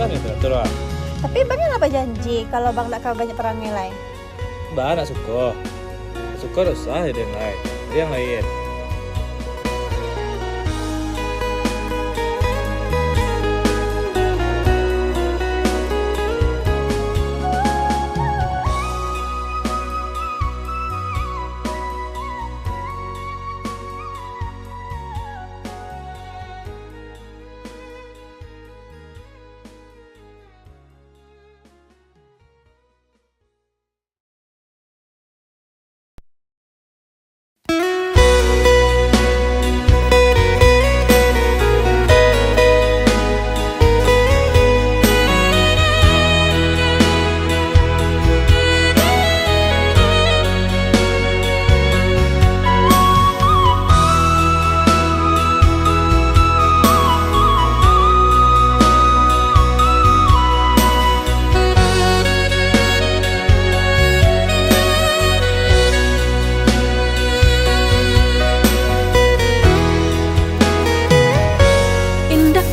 susah nih teratur lah. Tapi bang apa janji kalau bang nak banyak perang nilai? Mbak nak suka usah ada yang lain. Ada yang lain.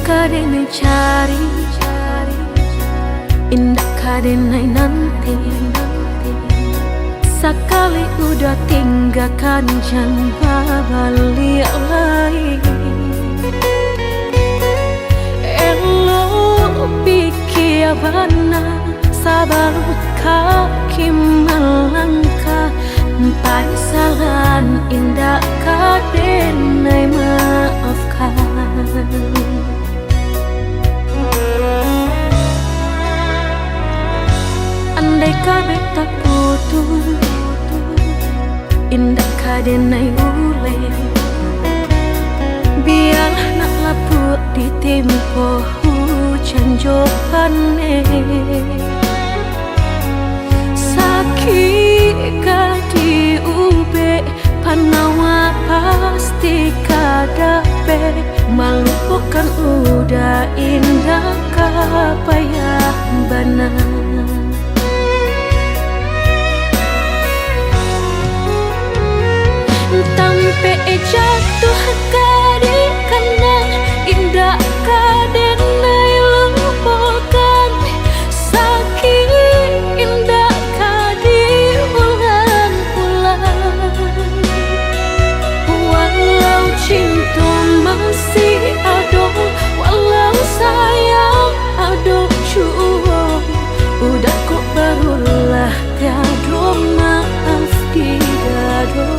Kadang cari, indah kadang nanti. Sekali udah tinggalkan jangan balik lagi. Elo pikir benar, sabar kaki melangkah. Penyesalan indah kadang maafkan. Andai kabeh tak putus, indah kadenai ule. Biarlah nak lapuk di tempo hujan johane. Sakit kadi ube, panawa pasti kadape. Melupakan udah indah kapayah benar. Sampai jatuh kadi kenang indah kadenai lupakan. Sakit indah kadi ulang-ulang. Walau cinta masih ada, walau sayang ada jua, udah kok barulah tiada maaf di dada.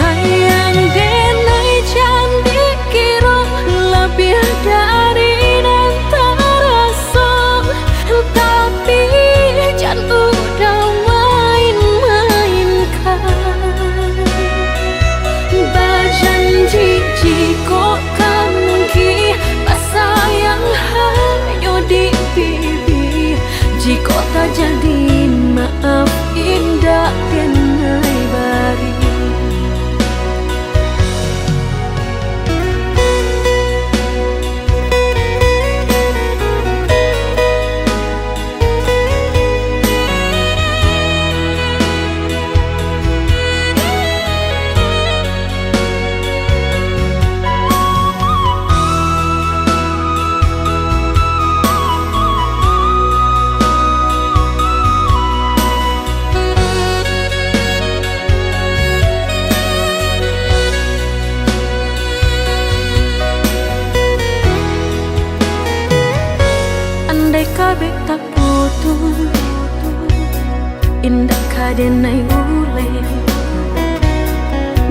Sayang denai cantik kira lebih dari antara song. Tapi jangan udah main-mainkan. Berjanji jika kangki sayang hanya di pipi. Jika tak jadi maaf indah denai bari. Kabeh tak putus, indah kadenai ule.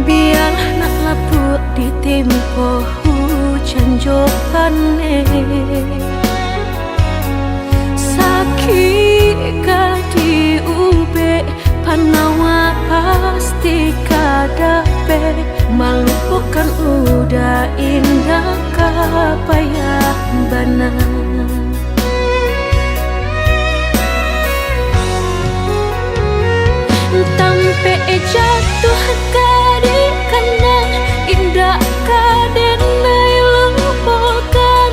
Biarlah nak lapuk di tempo hujan johane. Sakit kadi ube, panawa pasti kadape. Melupakan udah indah kapayah benar. Sampai jatuh kadi kenang indah kadenai lupakan.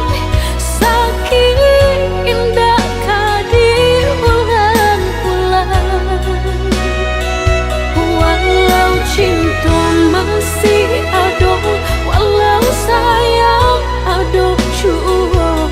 Sakit indah kadi ulang-ulang. Walau cinta masih ada, walau sayang ada jua,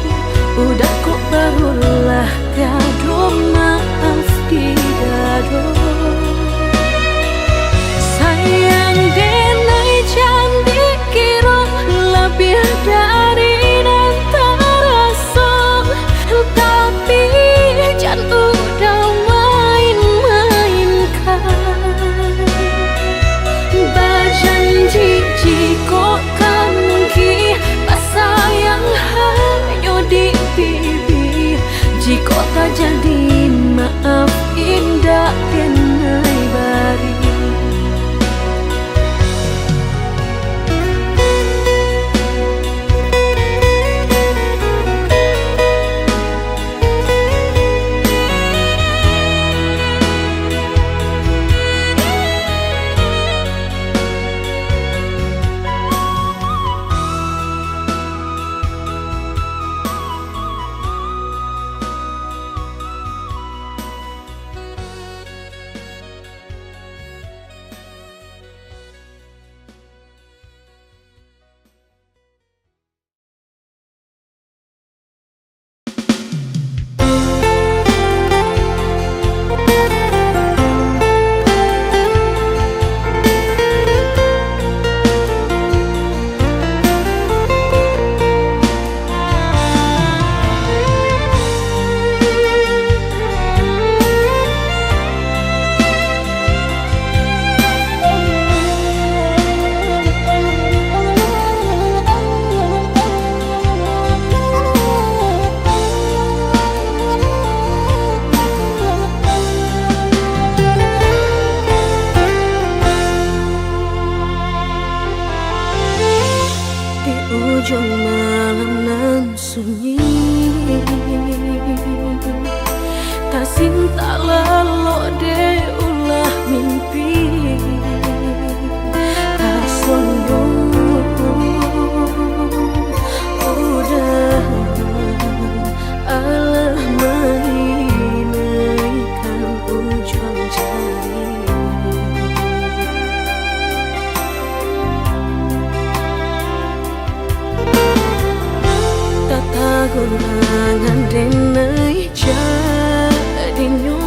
gunangan denai jadinyo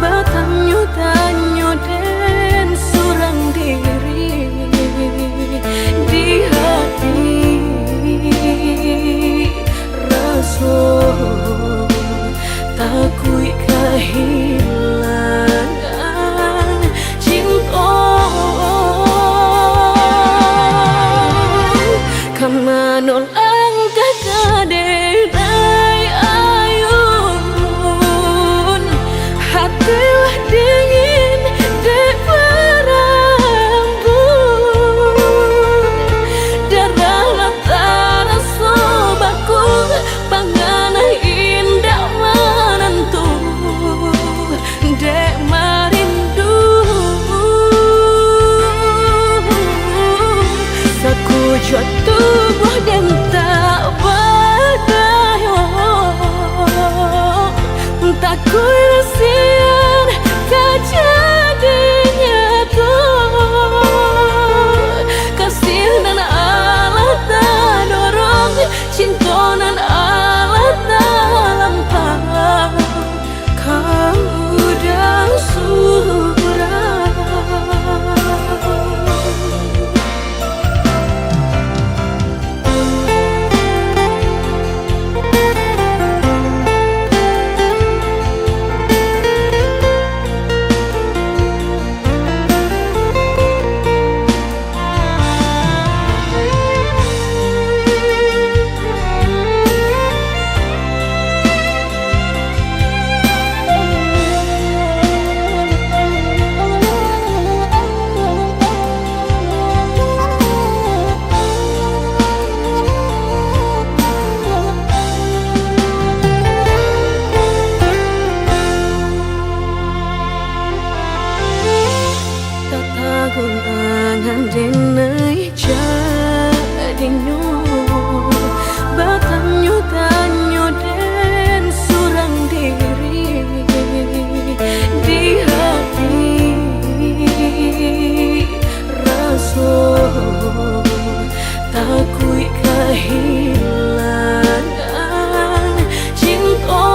batanyo tanyo den surang diri di hati raso takui kehilangan cinta kamanol ang kakadenay ayun hatilah dingin di perambun darahlah terasa baku panganah indah menentu dek marindu sakujud tubuh dan tak berdaya tak kuilasian kejadinya tuh kasih dan Allah tak dorong cinta dan Allah tak lampau kau dah surah. Gunangan denai jadinyo batanyo tanyo den surang diri di hati raso takui kehilangan cinta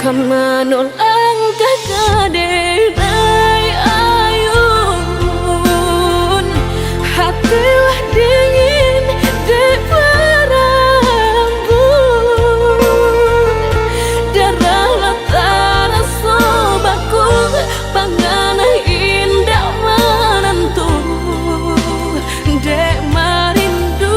kamanol kakadenay ayun hatilah dingin di perambun darahlah terasa baku panganah indah menentu dek marindu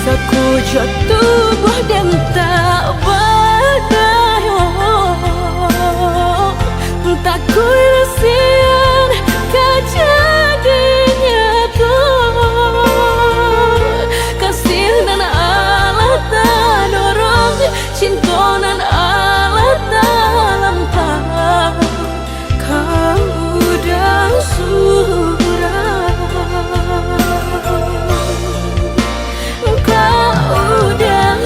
sakujud tubuh dan tak berdaya tak kuilasian kejadinya tuh kasih dan Allah tak dorong cinta dan Allah tak lampau kau dah surah kau dah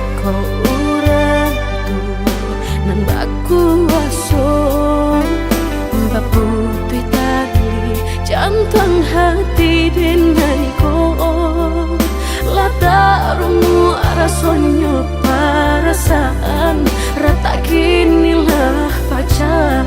iko urang tu nan baku aso baputui tali jantung hati denai ko lata rumu rasonyo perasaan rata kinilah pacar.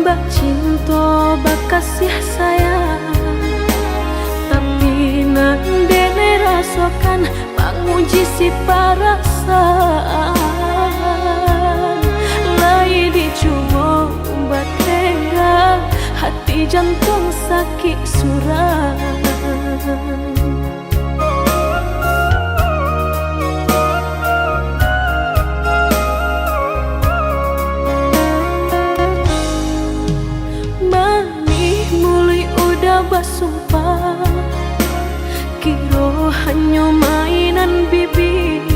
Bak cinta, bak kasih sayang, tapi nan dene rasakan menguji si perasaan. Lai dicoba umbat tega, hati jantung sakit suram. Sumpah kiro hanya mainan bibir,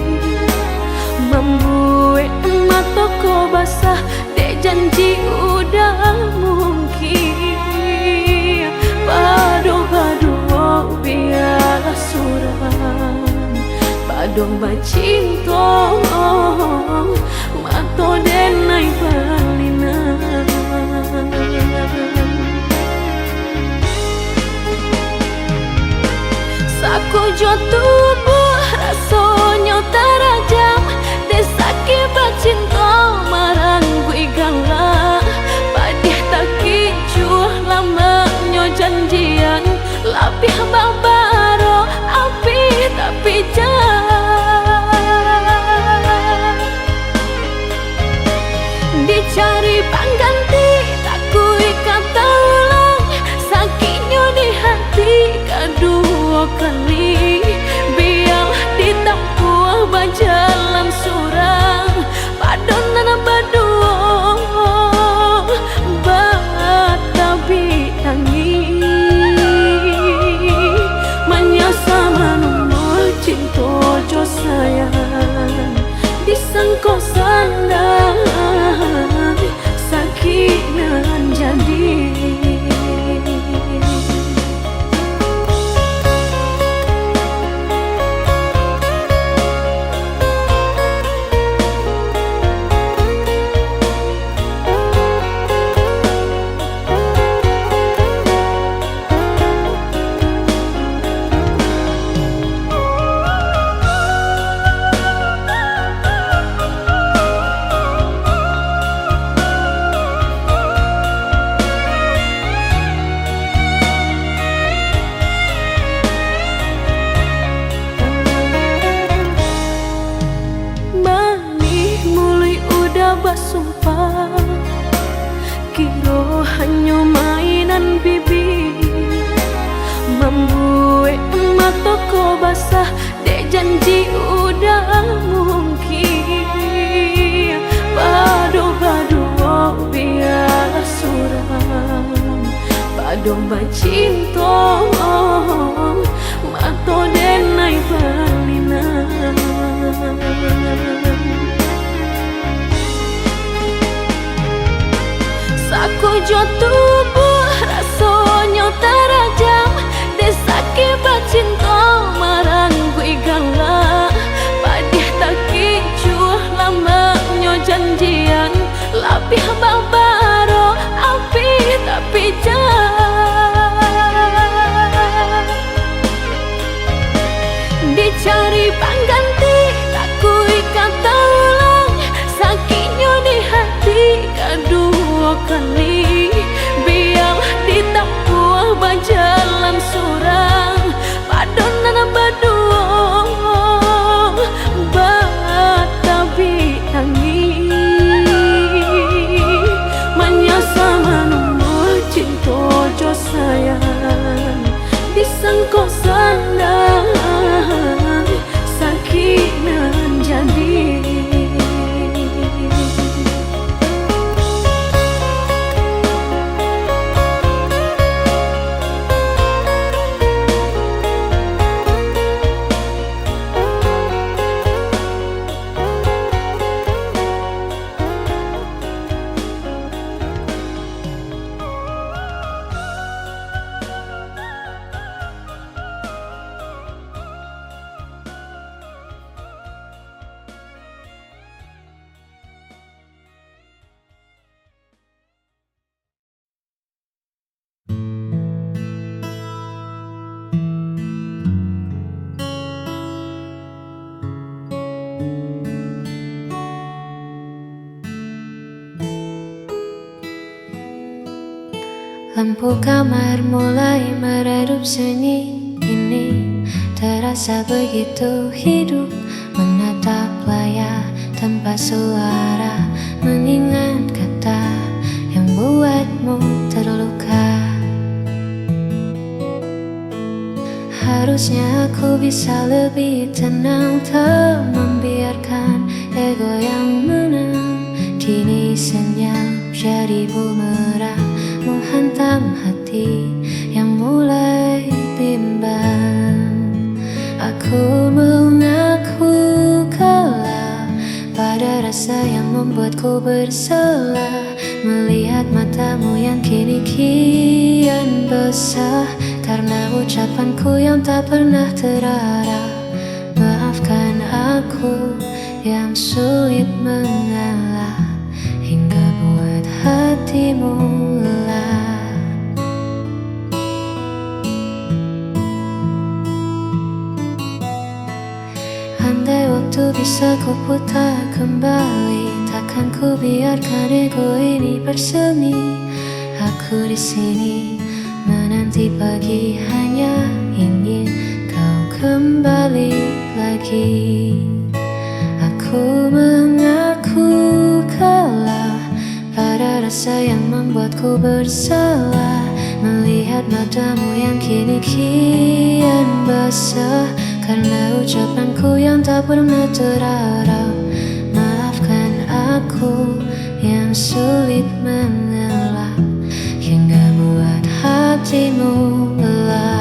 membuat mataku basah dek janji udah mungkin. Padu-padu biarlah suram, padu bacinta mato denai balinan. Saku jo tubuh rasanya terajam, desaki bacinta marang gue galak. Padih tak kicuh lamanya janjian, lapih babaro api tapi jangan dicari pengganti, tak kui kata ulang sakitnya di hati kedua kali. Biar ditempuh berjalan surang padonan berdua batabi tangi menyasa menunggu cinta jo sayang disangko sandang. sumpah, kiro hanya mainan bibir, membuat mata ko basah, dek janji udah mungkin. Badu-badu biarlah suram, badu bacinto mato denai balinan. Saku jo tubuh rasanya terajam, desake bacinto marang gue galak. Padih tak kicuh lamanya janjian, lapih babaro api tapi jangan dicari pengganti, tak kui kata ulang, sakitnya di hati kedua kali. Biar ditempuh berjalan surang, padonan berdua batabi tangi, menyasa menunggu cinta jo sayang, disangko sandang sakinan jadi. Lampu kamar mulai meredup sunyi ini, terasa begitu hidup, menatap layar tanpa suara, mengingat kata yang buatmu terluka. Harusnya aku bisa lebih tenang, tak membiarkan ego yang menang. Kini senyap jadi bumerang, menghantam hati yang mulai bimbang. Aku mengaku kalah pada rasa yang membuatku bersalah, melihat matamu yang kini kian basah karena ucapanku yang tak pernah terarah. Maafkan aku yang sulit mengalah, hingga buat hatimu lelah. Andai waktu bisa ku putar kembali, takkan ku biarkan ego ini bersemi. Aku di sini menanti pagi, hanya ingin kau kembali lagi. Aku mengaku kalah pada rasa yang membuatku bersalah, melihat matamu yang kini kian basah karena ucapanku yang tak pernah terarah. Maafkan aku yang sulit mengalah, hingga buat hatimu lelah.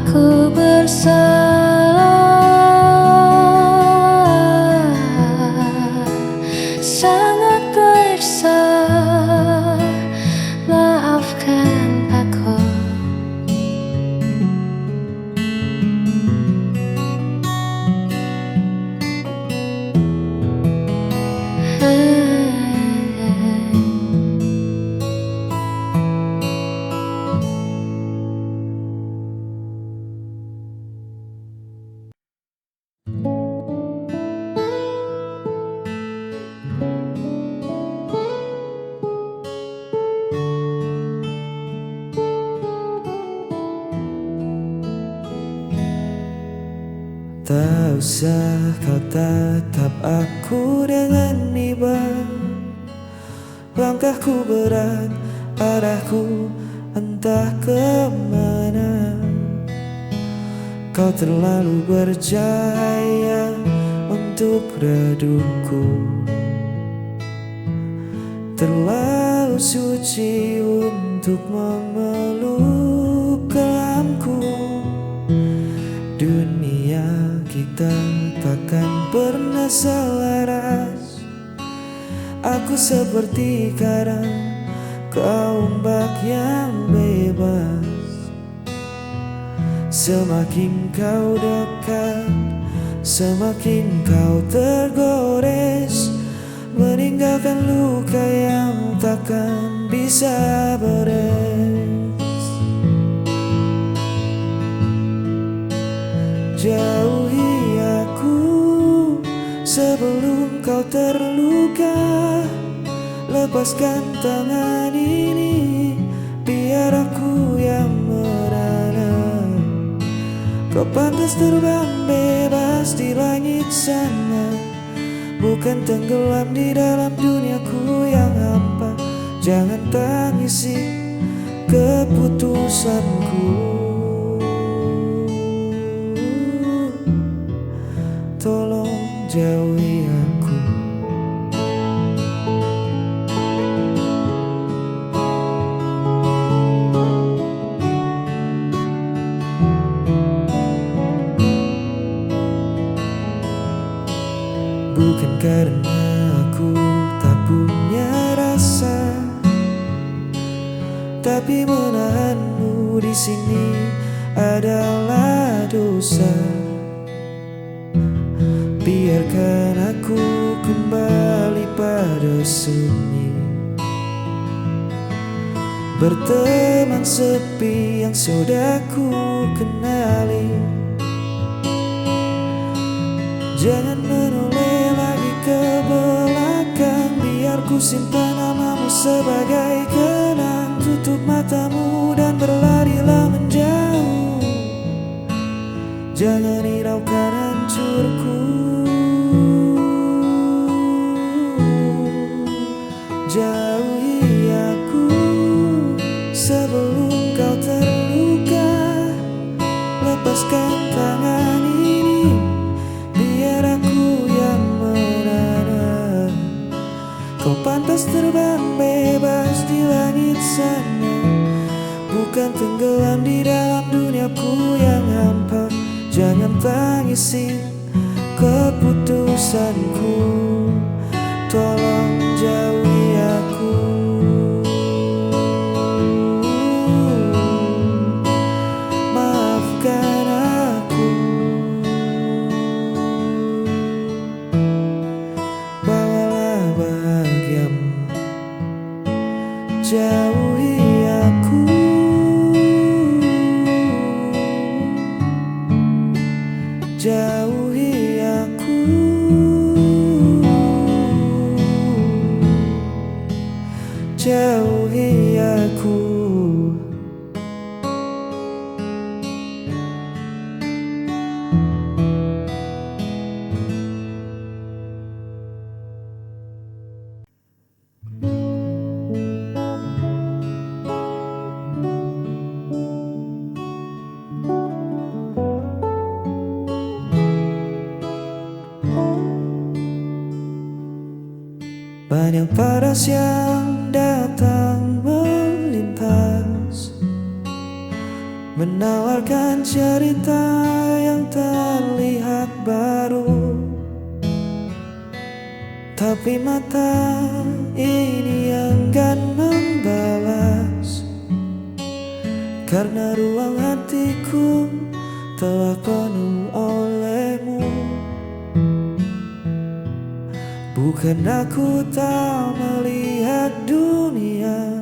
Aku bersalah, sangat bersalah. Maafkan aku. Tak usah kau tatap aku dengan iba. Langkahku berat, arahku entah kemana. Kau terlalu berjaya untuk redupku, terlalu suci untuk memeluk kelamku. Dunia kita takkan pernah selaras. Aku seperti karang, kau ombak yang bebas. Semakin kau dekat, semakin kau tergores, meninggalkan luka yang takkan bisa beres. Jauhi aku sebelum kau terluka. Lepaskan tangan ini, biar aku yang merana. Kau pantas terbang bebas di langit sana, bukan tenggelam di dalam duniaku yang hampa. Jangan tangisi keputusanku, tolong jauhi aku. Bukan karena aku tak punya rasa, tapi menahanmu di sini adalah dosa. Biarkan aku kembali pada sunyi, berteman sepi yang sudah ku kenali. Jangan menoleh lagi ke belakang, biar ku simpan namamu sebagai kenang. Tutup matamu dan berlarilah menjauh, jangan hiraukan hancurku. Jauhi aku sebelum kau terluka. Lepaskan tangan ini, biar aku yang merana. Kau pantas terbang bebas di langit sana, bukan tenggelam di dalam duniaku yang hampa. Jangan tangisi keputusanku, tolong jauhi aku. Maafkan aku, bawalah bahagiamu. Jauhi aku, jauhi aku, jauhi aku. Banyak paras yang datang melintas, menawarkan cerita yang terlihat baru. Tapi mata ini enggan membalas, karena ruang hatiku telah penuh olehmu. Bukan aku tak melihat dunia,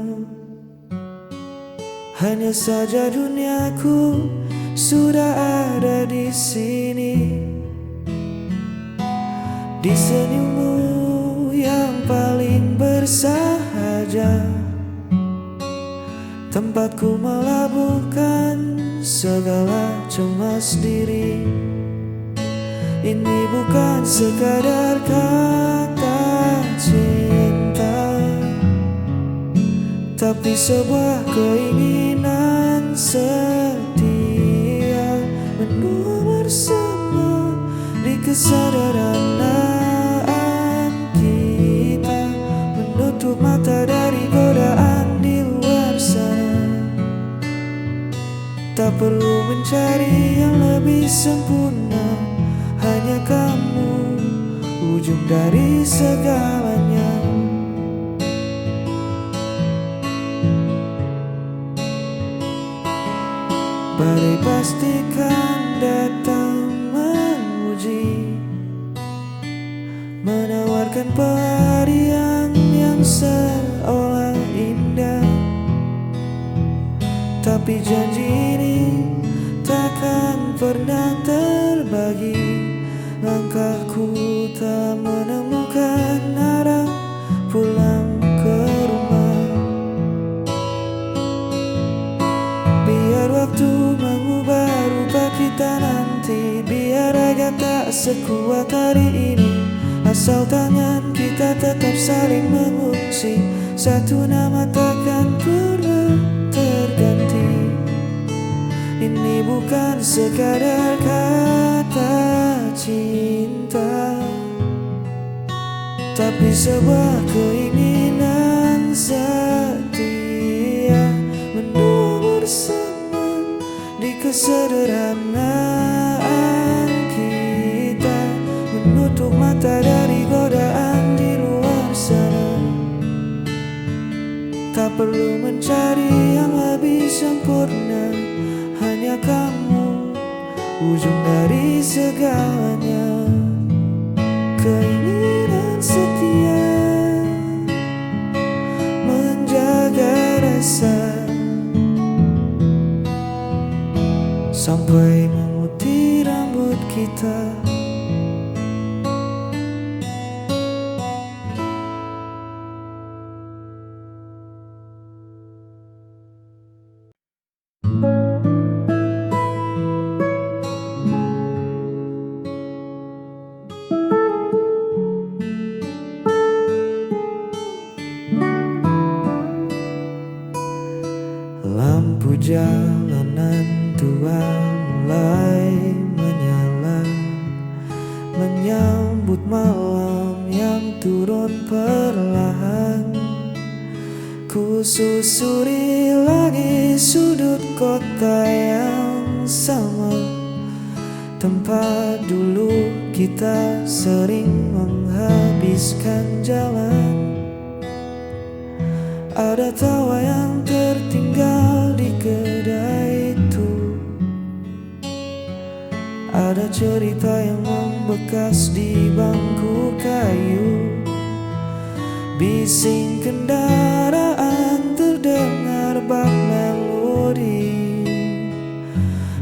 hanya saja duniaku sudah ada di sini. Di senyummu yang paling bersahaja, tempatku melabuhkan segala cemas diri. Ini bukan sekadar kata cinta, tapi sebuah keinginan setia menua bersama di kesederhanaan kita, menutup mata dari godaan di luar sana. Tak perlu mencari yang lebih sempurna, hanya kamu ujung dari segalanya. Badai pastikan datang menguji, menawarkan pelarian yang seolah indah. Tapi janji ini takkan pernah terbagi. Langkahku tak menemukan arah pulang ke rumah. Biar waktu mengubah rupa kita nanti, biar raga tak sekuat hari ini, asal tangan kita tetap saling mengungsi. Satu nama takkan pernah terganti. Ini bukan sekadar kata cinta, tapi sebuah keinginan setia menua bersama di kesederhanaan kita, menutup mata dari godaan di luar sana. Tak perlu mencari yang lebih sempurna, hanya kamu ujung dari segalanya. Keinginan setia menjaga rasa sampai memutih rambut kita. Lampu jalanan tua mulai menyala, menyambut malam yang turun perlahan. Ku susuri lagi sudut kota yang sama, tempat dulu kita sering menghabiskan jalan. Ada tawa yang tertinggal di kedai itu, ada cerita yang membekas di bangku kayu. Bising kendaraan terdengar bak melodi,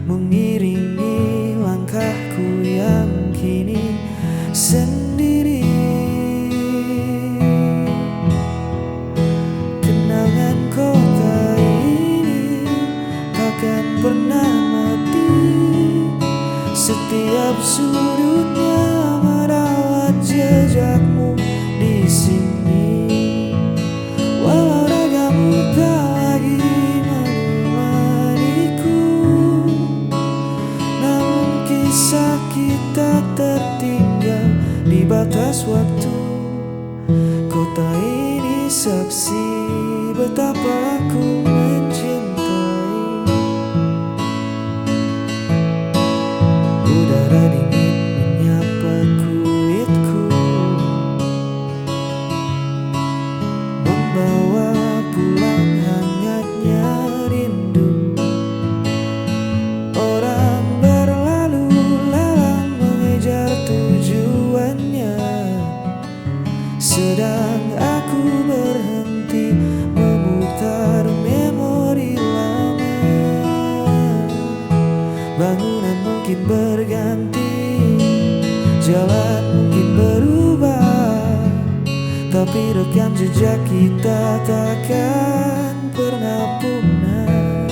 mengiringi langkahku yang kini sendiri. Kenangan kota ini takkan pernah mati, setiap sudutnya merawat jejakmu di sini. Walau ragamu tak lagi menemaniku, namun kisah kita tertinggal di batas waktu. Kota ini saksi betapa aku mencintai. Udara dingin menyapa kulitku, membawa pulang hangatnya rindu. Orang berlalu lalang mengejar tujuannya, sekarang aku berhenti memutar memori lama. Bangunan mungkin berganti, jalan mungkin berubah, tapi rekam jejak kita takkan pernah punah.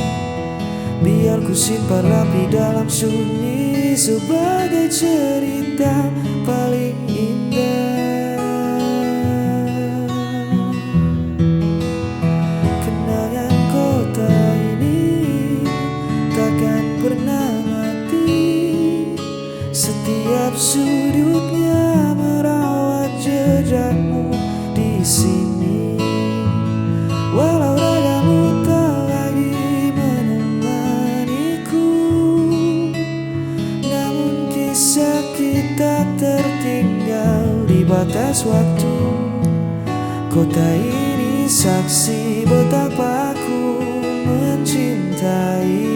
Biar ku simpan rapi dalam sunyi sebagai cerita paling indah. Kenangan kota ini takkan pernah mati, setiap sudutnya merawat jejakmu di sini. Walau ragamu tak lagi menemaniku, namun kisah kita tertinggal di batas waktu. Kota ini saksi betapa aku mencintai